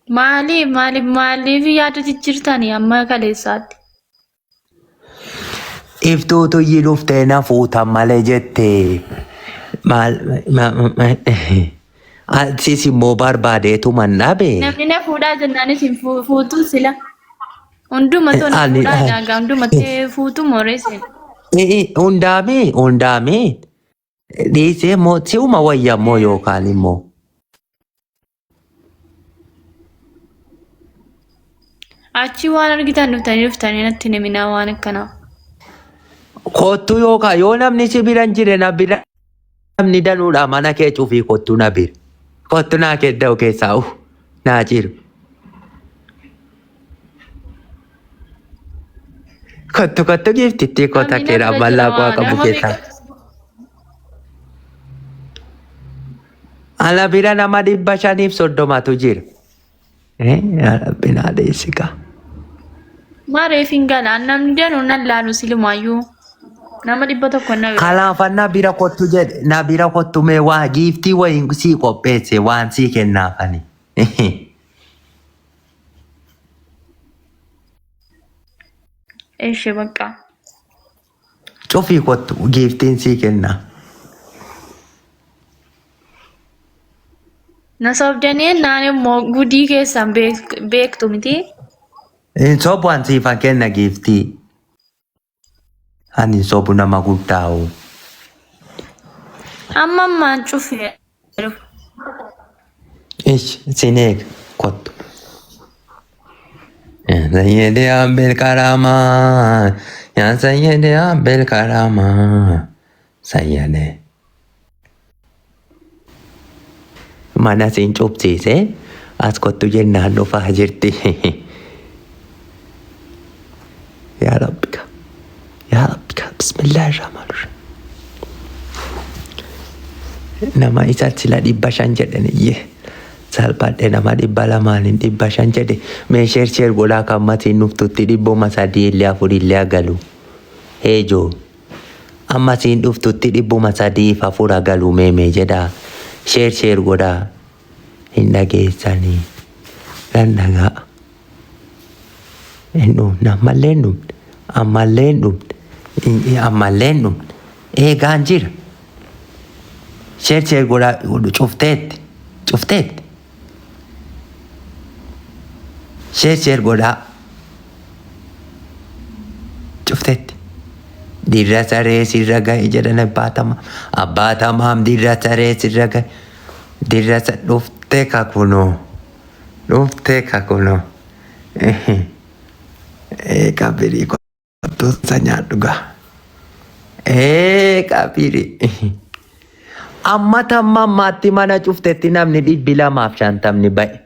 Maaliif yaada jijjiirtanii amma kaleessaatti? Iftuutu dhufte na fuuta malee jettee maal sis immoo barbaadeetu man dhabe. Namni na fuudhaa jennaanis hin fuutu sila. Hundumatu na fuudhaa daagaa hundumatti fuutu mooreessin. Hundaame dhiisee moo si'uma wayyammoo yookaan immoo. Achi waan argitan dhuftanii natti himinaa waan akkanaa. Kottu yookaan yoo namni si bira hin jirre na bira namni danuudha mana kee cufii kottu na bira. Kottu naa kedda'u keessaa naa jiru. Kottu giftitti kota keera mallaa koo qabu keessaa. Ala bira nama 530 jira. Rabbin adeessikaa. Mareef hin galaan namni danuu nan laalu silumayyuu. Nama 100 na bira. Kalaafannaa bira kottu jedhe na bira kottu mee waa giiftii wayiin sii qopheesse waan sii kennaafani. Eeshe bakka. Cufii kottu giiftiin sii kennaa. Nasobdanii naan immoo gudii keessan beektu miti. Sobu'an siifan kenna giiftii. Ani sobu nama guddaa'u. Ammaan cufee. Sineeg kottu. Sayyidee Abel Karamaa. Yaa Sayyidee Abel Karamaa. Sayyidee. Mana siin cubsiisee as kottu jennaan dhufaa jirti. Yaa Rabbika. Yaa Rabbika. Bismillahirrahmanirrahim. Nama isa sila 500 jedhaniyyee. Salphadhe nama 200 500 jedhe. Mee sheer godhaa kan matiin dhuftutti 300 illee 4 illee galu. Heejoo. Amma siin dhuftutti 300 4 galu mee jedhaa. Sheer godhaa. Hin dhageessanii. Lan dhagaa. Hin dhumne ammallee hin dhumne. Ammallee hin dhumne. Ammallee hin dhumne. Eegaan jira. Sheer godhaa cufteetti. Cufteetti. Sheer godhaa. Cufteetti. Dirra saree sirra ga'e jedhan abbaa tamaam dirra saree sirra ga'e. Dirra dhuftee kakunoo. Dhuftee kakunoo. Kabirii kottuusa nyaadhugaa. Kabirii. Amma tammaatti mana cuftetti namni 250 ba'e.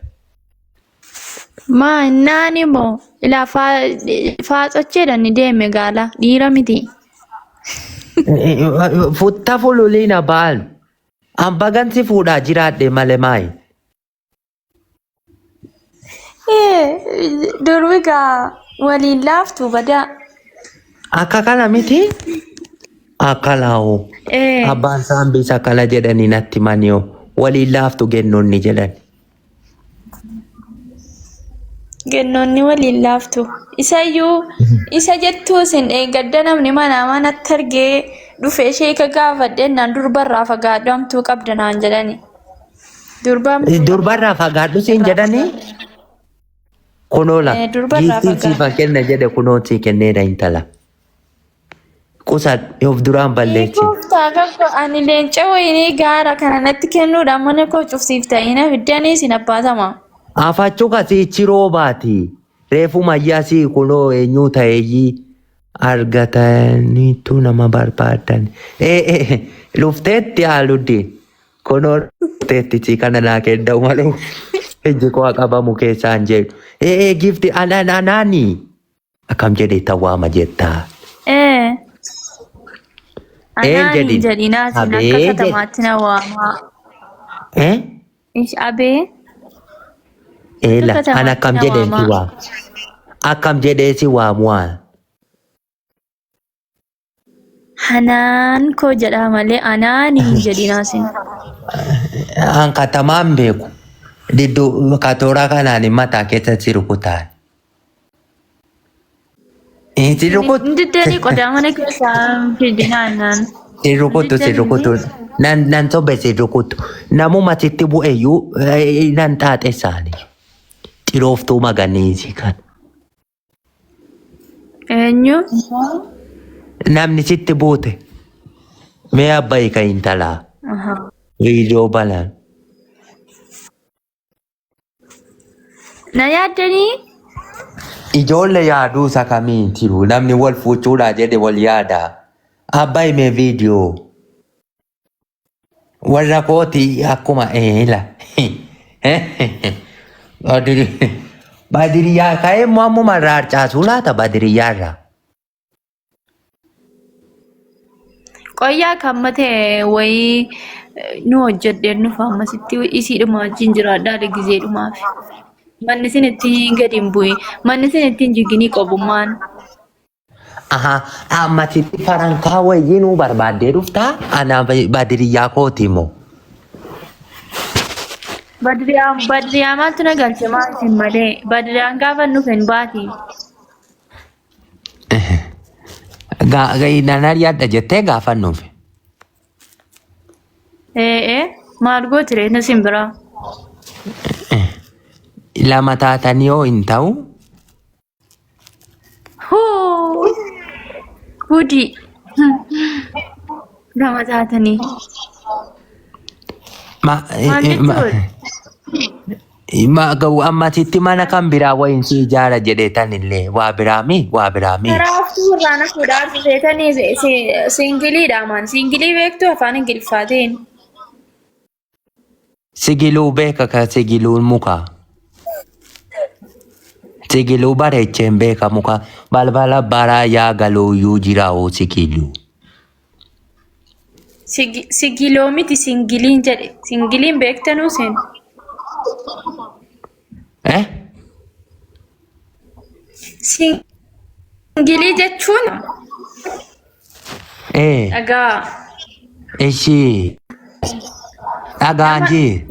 Maa naani moo ilaa faaxocheedhaan ni deeme gaala dhiira miti. Futta fululiina baalu. Ambagansi fuudhaa jiraadhe malee maayi. Durbi gaa waliin laaftu badaa. Akka kana miti? Akka laa'u. Abbaan saambisa kala jedhanii natti maniyoo. Waliin laaftu gennoonni jedhan. Gennoonni waliin laaftu. Isayyuu isa jettuu sin eeggadda namni manatti argee dhufee sheeka gaafadhennaan durbarraa fagaadhamtuu qabda naan jedhani. Durbarraa fagaadhu siin jedhanii? Kunoola. Giiftiin siifan kenna jedhe kunoo sii kenneedha intala. Qusa of duraan balleessi. Ani leenca wayinii gaara kana natti kennuudhaan mana koo cufsiifta'ina fiddanii sin abbaatama. Afachuu kasiichi roobaati. Reefu mayyaasii kunoo eenyuu ta'eeyyii argataniitu nama barbaadan. Lufteetti haaluddiin. Kunoo lufteetti si kana naa kedda'u malee ijji koo qabamu keessaan jedhu. Gifti anaanii. Akkam jedhee tawwaama jettaa. Anaanii jedhinaatiin akka katamaatti na waamaa. Abee. Eela an akkam jedhee si waamu. Akkam jedhee si waamu waan. Hanaan koo jedhaa malee anaanii jedhinaasin. An katamaan beeku. Diddu katora kanaan mataa keessatti rukutaan. Si rukut. Ndiddanii qodaa mana keessaa fidinaan. Si rukutu. Nan sobe si rukutu. Namuma sitti bu'eeyyuu nan xaaxe isaanii. Xirooftuu maganiisi kan. Eenyu? Namni sitti buute. Mee abbayi ka intalaa. Viidiyoo balaan. Na yaaddanii? Ijoollee yaaduu isa kamiin jiru namni wal fuuchuudhaa jedhe wal yaada. Abbayi mee viidiyoo. Warra kooti akkuma eela. Baadiriyaa ka'ee ammuma irraa harcaasuu laata baadiriyaa irraa. Qoyyaa kan matee wayii nu hojjedheen nuuf ammasitti isiidhuma wajjin jiraadhaa gizeedhumaaf. Manni isin ittiin gadi hin bu'e. Manni isin ittiin jiginii qabummaan. Ammasitti farankaa wayii nuu barbaaddee dhuftaa? Ana baadiriyaa kooti moo? Badriyaa maaltu na galche maal isin malee? Badriyaan gaafa nuuf hin baati. Nan yaadda jettee gaafa nuuf. Maal gootire na simbiraa? Lama taatanii yoo hin ta'u. Hudi. Lama taatanii. Ammasitti mana kan biraa wayiin si ijaara jedheetan illee waa biraami. Karaaftuu irraa na fuudhaa dhufeetanii singiliidha maan. Singilii beektu afaan Ingiliffaatiin. Sigiluu beeka ka sigiluun muka. Sigiluu bareecheen beeka muka. Balbala baraa yaa galuuyyuu jiraa'uu sigiluu. Sigiloo miti singiliin jedhe. Singiliin beektanuu sen. Singilii jechuun. Dhagaa. Ishii. Dhagaanji.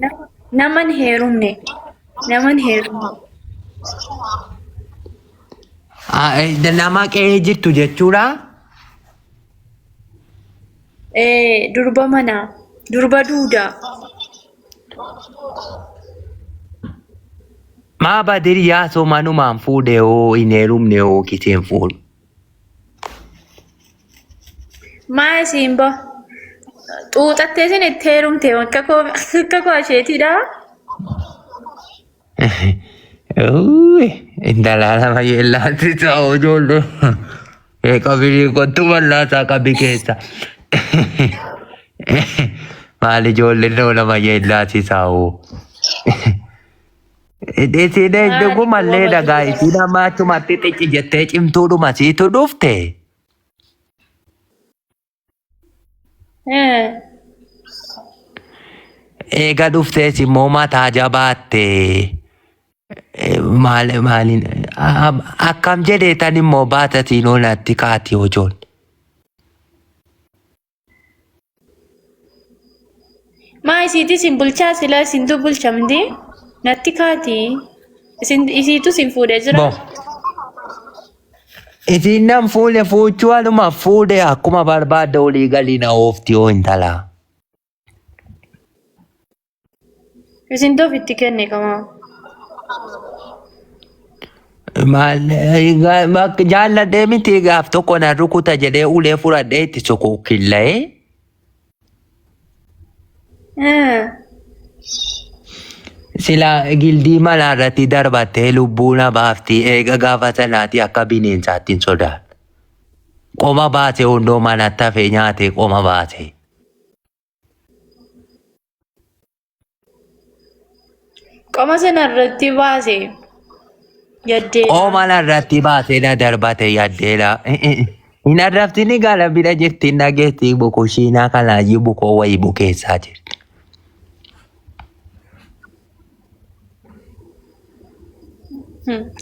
Naman heerumne. Nama qe'ee jirtu jechuudha. Durba manaa. Durba duudaa. Maa baadiriyaa soomanumaan fuudhee hoo hin heerumne hoo kiteen fuudhu. Maa isiin ba? Xuuxattee isin itti heerumte akka koo isheetidha. Intalaa lama yeellaatti ta'uu ijoollee. Qabirii kottu mallaasaa qabi keessa. Maal ijoolleen nama yeellaatti ta'uu. Isin dhugumallee dhagaa isin amma achumatti xiqqi jettee cimtuudhuma siitu dhufte. Eega dhuftees immoo mataa jabaatte. Maaliin akkam jedheetan immoo baatatiin oolatti kaati hojoon. Maa isiitti isin bulchaa sila isintu bulchamti? Natti kaati. Isiitu isin fuudhee jira? Isin nan fuudhe fuuchuu aluma fuudhe akkuma barbaadde olii galii na oofti yoo intalaa. Isin ofitti kenne qamaa. Jaalladhee miti gaaf tokko na rukuta jedhee ulee fudhadhee itti sukukkillee. Sila gildii manaa irratti darbattee lubbuu na baafti eega gaafa sanaati akka bineensaatti hin sodaadha. Qoma baase hundoo manatti hafee nyaate qoma baase. Qoma sana irratti baase. Yaddeedha. Qoma irratti baase na darbate yaddeedha. Hin arrabsini gaala bira jirti nageetti bukushiinaa kanaayyuu bukoo wayii bukeessaa jirti.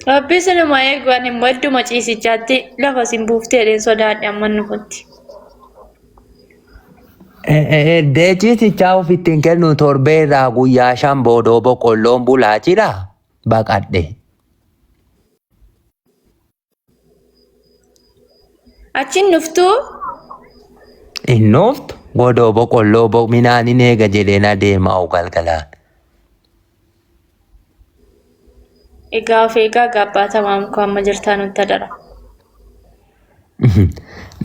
Rabbi sinuma eeguun immoo idduma ciisichaatti lafa sin buuftee dheen sodaadhe amma nufutti. Deechisicha ofittiin kennu torbeerraa guyyaa 5 boodoo boqqolloon bulaa jira baqadhe. Achin nuftuu? Innoftu godoo boqqolloo minaan hin eega jedheen adeemaa galgalaan. Egaa of eegaa gaabbaa tamam ko amma jirtaa nutti dara.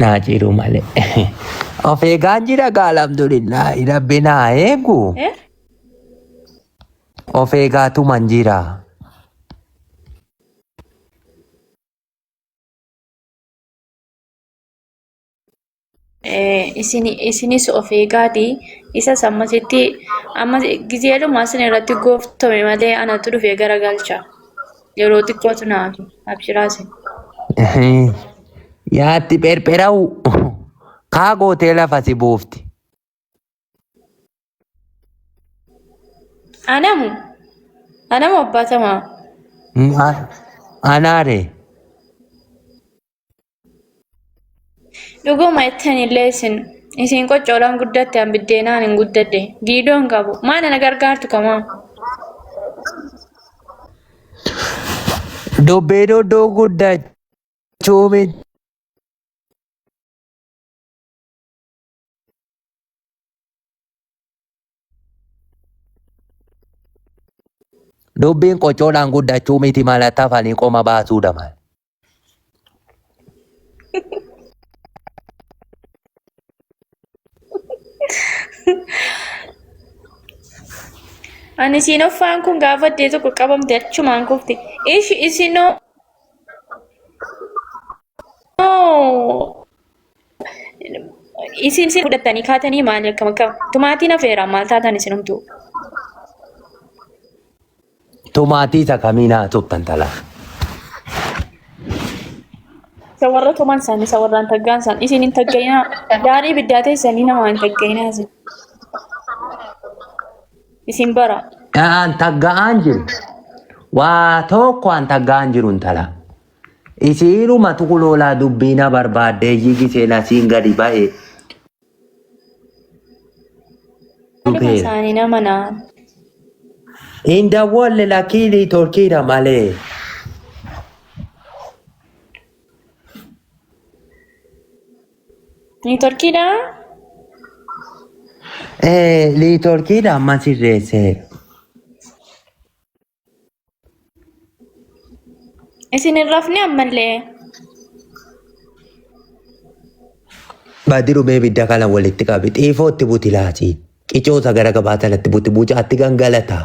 Naa jiru malee. Of eegaan jira alhamdulillah rabbi naa eegu. Of eegaatu man jira. Isinis of eegaati isa sammasitti amma gizeedhuma isin irratti gooftame malee anatu dhufee garagalcha. Yeroo xiqqootu naafi abshiraasi. Yaatti pherphera'u kaa gootee lafa si buufti. Anamu abbaatamaa. Anaare. Dhuguma ittiin isin qoccoolaan guddatte an biddeenaan hin guddadde giidoon qabu maana na gargaartu kamaa. Dobbee doddoo guddachuu miti. Dubbiin qocoodhaan guddachuu miti malatti afanii qoma baasuu damal. Ani siinoffaan kun gaafattee tokko qabamte achumaan kufte. Isinoo. Isin fudhattanii kaatanii maali akkam tumaatiin afeeraan maal taatan isinumtuu? Tumaatii isa kamiinaa tuftan talaa. Isa warra tuman isaanii isa warraan taggaan isaan isin hin taggayinaa daarii biddaa teessanii namaa hin taggayinaa isin. Isin bara. An tagga'aan jiru. Waa tokko an tagga'aan jiru intala. Isiiruma tukuloolaa dubbiina barbaaddee yigisee nasiin gadi ba'e. Dhuma isaanii nama naan. Inda wolle lakini torkira malee. Ni torkira? Li torkira amma sirreesse. Isin hin rafne ammallee. Badiru mee bidda kana walitti qabi xiifootti buti laati. Qicoosa gara gabaatalatti buti bucaatti gangalata.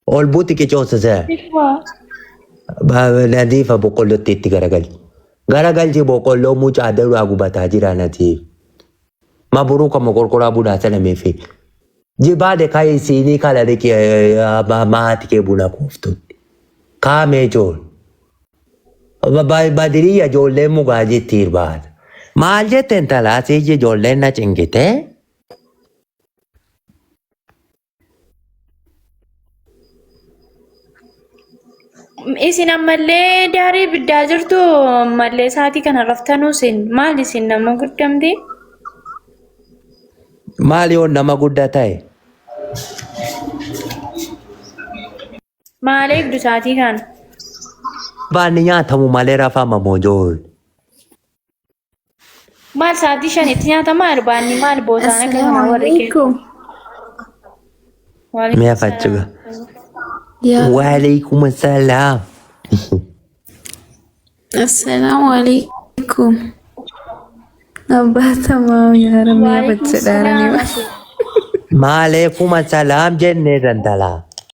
Ol buti qicoosa seera. Nadiifa boqqollootti itti garagalchi. Garagalchi boqqolloo mucaa daraa gubataa jira natiif. Maburuu kama qorqoraa bunaa sana meefi. Jibaade kaayi siinii kala dhiqee maati kee buna kooftutti. Kaamee jool. Badiriyya ijoolleen mugaa jetti irbaata. Maal jetteen talaasii ijoolleen na cingitee? Isin ammallee daarii biddaa jirtu ammallee sa'aatii kana raftanuu isin maal isin nama guddamte? Maal yoo nama guddaa ta'e? Maal eegdu sa'aatii kana? Baanni nyaatamu malee rafama mojool. Maal sa'aatii shanitti nyaatama baanni maal bootaan akka kana warri kee? Mi'a fachuga. Waalaikum assalam. Assalamualaikum. Abbaa tamam yaa rabbi abachaa dhaaranii. Maalaikum assalam jennee dantala.